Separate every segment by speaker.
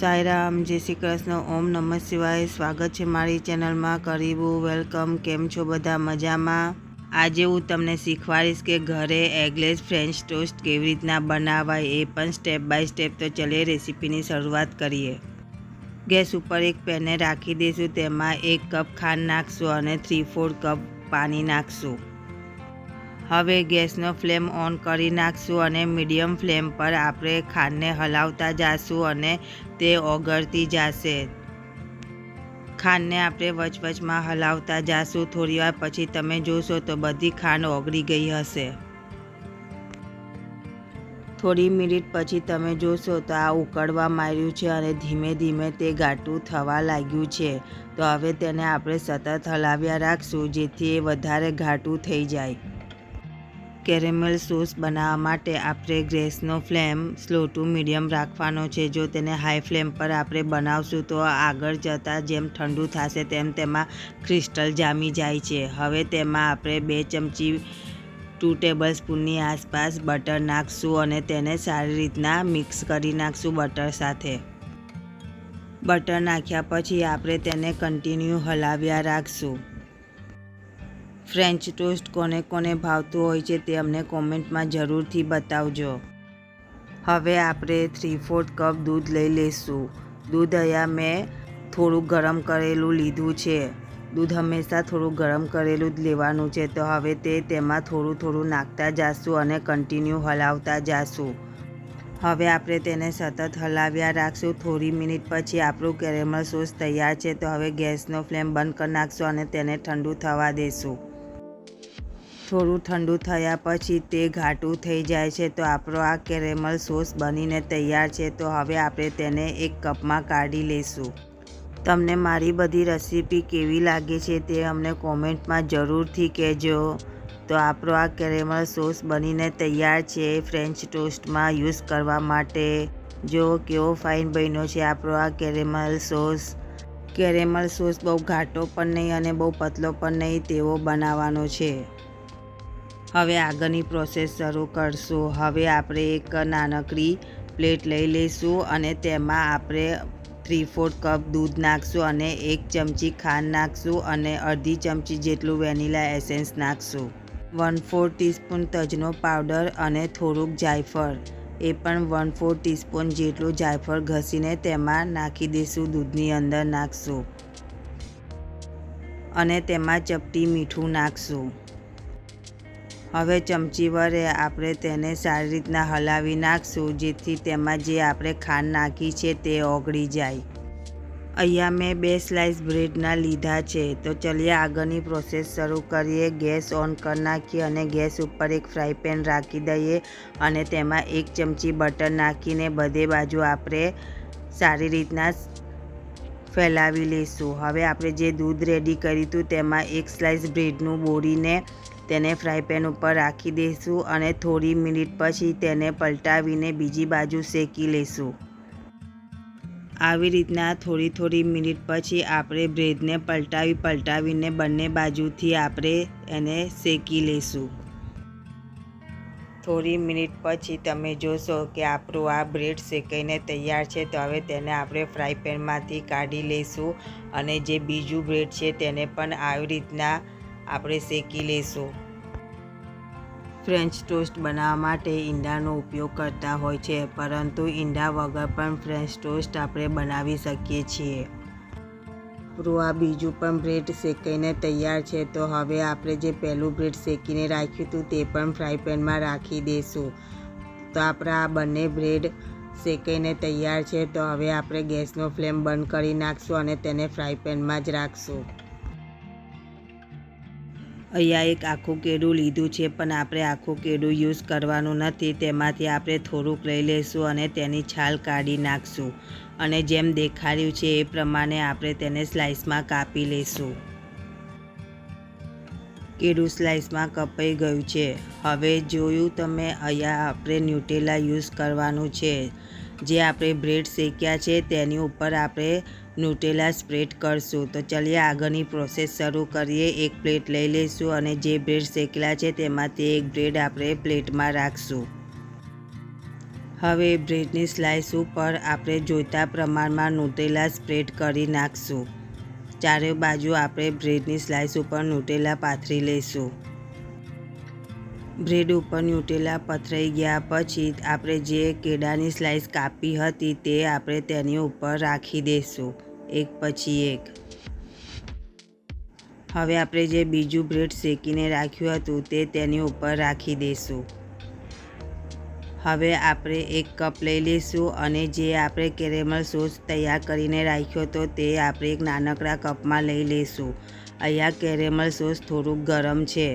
Speaker 1: સાઈ રામ, જય શ્રી કૃષ્ણ, ઓમ નમઃ શિવાય। સ્વાગત છે મારી ચેનલમાં। કરીબુ વેલકમ। કેમ છો બધા? મજામાં? આજે હું તમને શીખવાડીશ કે ઘરે એગલેસ ફ્રેન્ચ ટોસ્ટ કેવી રીતના બનાવાય, એ પણ સ્ટેપ બાય સ્ટેપ। તો ચલીએ રેસીપીની શરૂઆત કરીએ। ગેસ ઉપર એક પેને રાખી દઈશું, તેમાં 1 કપ ખાંડ નાખશું અને 3/4 કપ પાણી નાખશું। હવે ગેસનો ફ્લેમ ઓન કરી નાખશું અને મીડિયમ ફ્લેમ પર આપણે ખાંડને હલાવતા જઈશું અને તે ઓગળતી જશે। ખાંડને આપણે વચવચમાં હલાવતા જઈશું। થોડીવાર પછી તમે જોશો તો બધી ખાંડ ઓગળી ગઈ હશે। થોડી મિનિટ પછી તમે જોશો તો આ ઉકળવા માંડ્યું છે અને ધીમે ધીમે તે ઘાટું થવા લાગ્યું છે। તો હવે તેને આપણે સતત હલાવ્યા રાખશું, જેથી એ વધારે ઘાટું થઈ જાય। કેરેમલ સોસ બનાવવા માટે આપણે ગેસનો ફ્લેમ સ્લો ટુ મીડિયમ રાખવાનો છે। જો તેને હાઈ ફ્લેમ પર આપણે બનાવશું તો આગળ જતાં જેમ ઠંડુ થશે તેમ તેમાં ક્રિસ્ટલ જામી જાય છે। હવે તેમાં આપણે 2 ચમચી 2 ટેબલસ્પૂનની આસપાસ બટર નાખશું અને તેને સારી રીતના મિક્સ કરી નાખશું બટર સાથે। બટર નાખ્યા પછી આપણે તેને કન્ટિન્યુ હલાવ્યા રાખશું। ફ્રેન્ચ ટોસ્ટ કોને કોને ભાવતું હોય છે તે અમને કોમેન્ટમાં જરૂરથી બતાવજો। હવે આપણે 3/4 કપ દૂધ લઈ લઈશું। દૂધ અહીંયા મેં થોડું ગરમ કરેલું લીધું છે। દૂધ હંમેશા થોડું ગરમ કરેલું જ લેવાનું છે। તો હવે તેમાં થોડું થોડું નાખતા જઈશું અને કન્ટિન્યુ હલાવતા જઈશું। હવે આપણે તેને સતત હલાવ્યા રાખશું। થોડી મિનિટ પછી આપણું કેરેમલ સોસ તૈયાર છે। તો હવે ગેસનો ફ્લેમ બંધ કરી નાખશું અને તેને ઠંડુ થવા દઈશું। થોડું ઠંડુ થયા પછી તે ઘાટું થઈ જાય છે। તો આપણો આ કેરેમલ સોસ બનીને તૈયાર છે। તો હવે આપણે તેને એક કપમાં કાઢી લઈશું। તમને મારી બધી રેસીપી કેવી લાગે છે તે અમને કોમેન્ટમાં જરૂરથી કહેજો। તો આપણો આ કેરેમલ સોસ બનીને તૈયાર છે ફ્રેન્ચ ટોસ્ટમાં યુઝ કરવા માટે। જો કેવો ફાઇન બન્યો છે આપણો આ કેરેમલ સોસ। કેરેમલ સોસ બહુ ઘાટો પણ નહીં અને બહુ પતલો પણ નહીં તેવો બનાવવાનો છે। હવે આગળની પ્રોસેસ શરૂ કરશું। હવે આપણે એક નાનકડી પ્લેટ લઈ લઈશું અને તેમાં આપણે 3/4 કપ દૂધ નાખશું અને 1 ચમચી ખાંડ નાખશું અને અડધી ચમચી જેટલું વેનીલા એસેન્સ નાખશું। 1/4 ટીસ્પૂન તજનો પાવડર અને થોડુંક જાયફળ, એ પણ 1/4 ટીસ્પૂન જેટલું જાયફળ ઘસીને તેમાં નાખી દઈશું। દૂધની અંદર નાખશું અને તેમાં ચપટી મીઠું નાખશું। હવે ચમચી વડે આપણે તેને સારી રીતના હલાવી નાખશું, જેથી તેમાં જે આપણે ખાંડ નાખી છે તે ઓગળી જાય। અહીંયા મેં 2 સ્લાઇસ બ્રેડના લીધા છે। તો ચલીએ આગળની પ્રોસેસ શરૂ કરીએ। ગેસ ઓન કરી નાખીએ અને ગેસ ઉપર એક ફ્રાય પેન રાખી દઈએ અને તેમાં 1 ચમચી બટર નાખીને બધે બાજુ આપણે સારી રીતના ફેલાવી લઈશું। હવે આપણે જે દૂધ રેડી કર્યું હતું તેમાં 1 સ્લાઇસ બ્રેડનું બોળીને તેને ફ્રાય પેન ઉપર રાખી દઈશું અને થોડી મિનિટ પછી તેને પલટાવીને બીજી બાજુ શેકી લઈશું। આવી રીતના થોડી મિનિટ પછી આપણે બ્રેડને પલટાવીને બંને બાજુથી આપણે એને શેકી લઈશું। થોડી મિનિટ પછી તમે જોશો કે આપણું આ બ્રેડ શેકાઈને તૈયાર છે। તો હવે તેને આપણે ફ્રાય પેનમાંથી કાઢી લઈશું અને જે બીજું બ્રેડ છે તેને પણ આવી રીતના આપણે શેકી લઈશું। ફ્રેન્ચ ટોસ્ટ બનાવવા માટે ઈંડાનો ઉપયોગ કરતા હોય છે, પરંતુ ઈંડા વગર પણ ફ્રેન્ચ ટોસ્ટ આપણે બનાવી શકીએ છીએ। આપણું આ બીજું પણ બ્રેડ શેકાઈને તૈયાર છે। તો હવે આપણે જે પહેલું બ્રેડ શેકીને રાખ્યું હતું તે પણ ફ્રાય પેનમાં રાખી દઈશું। તો આપણા આ બંને બ્રેડ શેકાઈને તૈયાર છે। તો હવે આપણે ગેસનો ફ્લેમ બંધ કરી નાખશું અને તેને ફ્રાય પેનમાં જ રાખશું। અહીંયા એક આખું કેળું લીધું છે, પણ આપણે આખું કેળું યુઝ કરવાનું નથી। તેમાંથી આપણે થોડુંક લઈ લઈશું અને તેની છાલ કાઢી નાખશું અને જેમ દેખાડ્યું છે એ પ્રમાણે આપણે તેને સ્લાઇસમાં કાપી લઈશું। કેળું સ્લાઇસમાં કપાઈ ગયું છે। હવે જોયું તમે, અહીંયા આપણે ન્યુટેલા યુઝ કરવાનું છે। જે આપણે બ્રેડ શેક્યા છે તેની ઉપર આપણે ન્યુટેલા સ્પ્રેડ કરશું। તો ચલીએ આગળની પ્રોસેસ શરૂ કરીએ। એક પ્લેટ લઈ લઈશું અને જે બ્રેડ શેકેલા છે તેમાંથી એક બ્રેડ આપણે પ્લેટમાં રાખશું। હવે બ્રેડની સ્લાઇસ ઉપર આપણે જોઈતા પ્રમાણમાં ન્યુટેલા સ્પ્રેડ કરી નાખશું. ચારે બાજુ આપણે બ્રેડની સ્લાઇસ ઉપર ન્યુટેલા પાથરી લઈશું. બ્રેડ ઉપર ન્યુટેલા પથરાઈ ગયા પછી આપણે જે કેળાની સ્લાઇસ કાપી હતી તે આપણે તેની ઉપર રાખી દઈશું એક પછી એક. હવે આપણે જે બીજું બ્રેડ શેકીને રાખ્યું હતું તે તેની ઉપર રાખી દઈશું. હવે આપણે એક કપ લઈ લઈશું અને જે આપણે કેરેમલ સોસ તૈયાર કરીને રાખ્યો હતો તે આપણે એક નાનકડા કપમાં લઈ લઈશું. અહીંયા કેરેમલ સોસ થોડુંક ગરમ છે.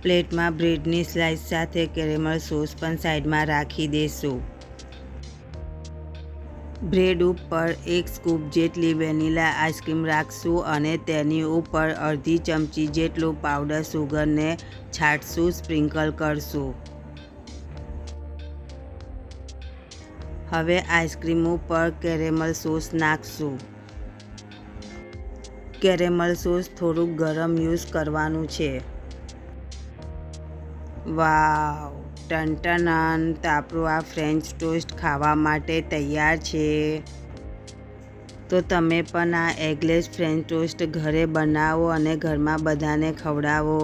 Speaker 1: પ્લેટમાં બ્રેડની સ્લાઇસ સાથે કેરેમલ સોસ પણ સાઈડમાં રાખી દઈશું. બ્રેડ ઉપર એક સ્કૂપ જેટલી વેનીલા આઈસ્ક્રીમ રાખશું અને તેની ઉપર અડધી ચમચી જેટલું પાવડર સુગરને છાંટશું, સ્પ્રિંકલ કરશું. હવે આઈસ્ક્રીમ ઉપર કેરેમલ સોસ નાખશું. કેરેમલ સોસ થોડુંક ગરમ યુઝ કરવાનું છે. વાવ, ટન તો આપણું આ ફ્રેન્ચ ટોસ્ટ ખાવા માટે તૈયાર છે. તો તમે પણ આ એગલેસ ફ્રેન્ચ ટોસ્ટ ઘરે બનાવો અને ઘરમાં બધાને ખવડાવો.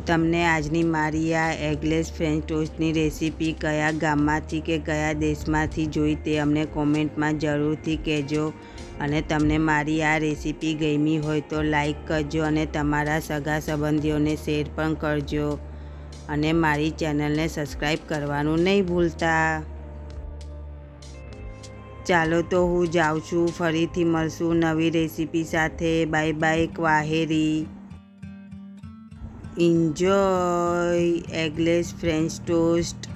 Speaker 1: તમને આજની મારી આ એગલેસ ફ્રેન્ચ ટોસ્ટની રેસીપી કયા ગામમાંથી કે કયા દેશમાંથી જોઈ તે અમને કોમેન્ટમાં જરૂરથી કહેજો. અને તમને મારી આ રેસીપી ગમી હોય તો લાઈક કરજો અને તમારા સગા સંબંધીઓને શેર પણ કરજો. અને મારી ચેનલને સબસ્ક્રાઈબ કરવાનું નહીં ભૂલતા. ચાલો તો હું જાઉં છું. ફરીથી મળશું નવી રેસીપી સાથે. બાય બાય ક્વાહેરી. Enjoy eggless French toast.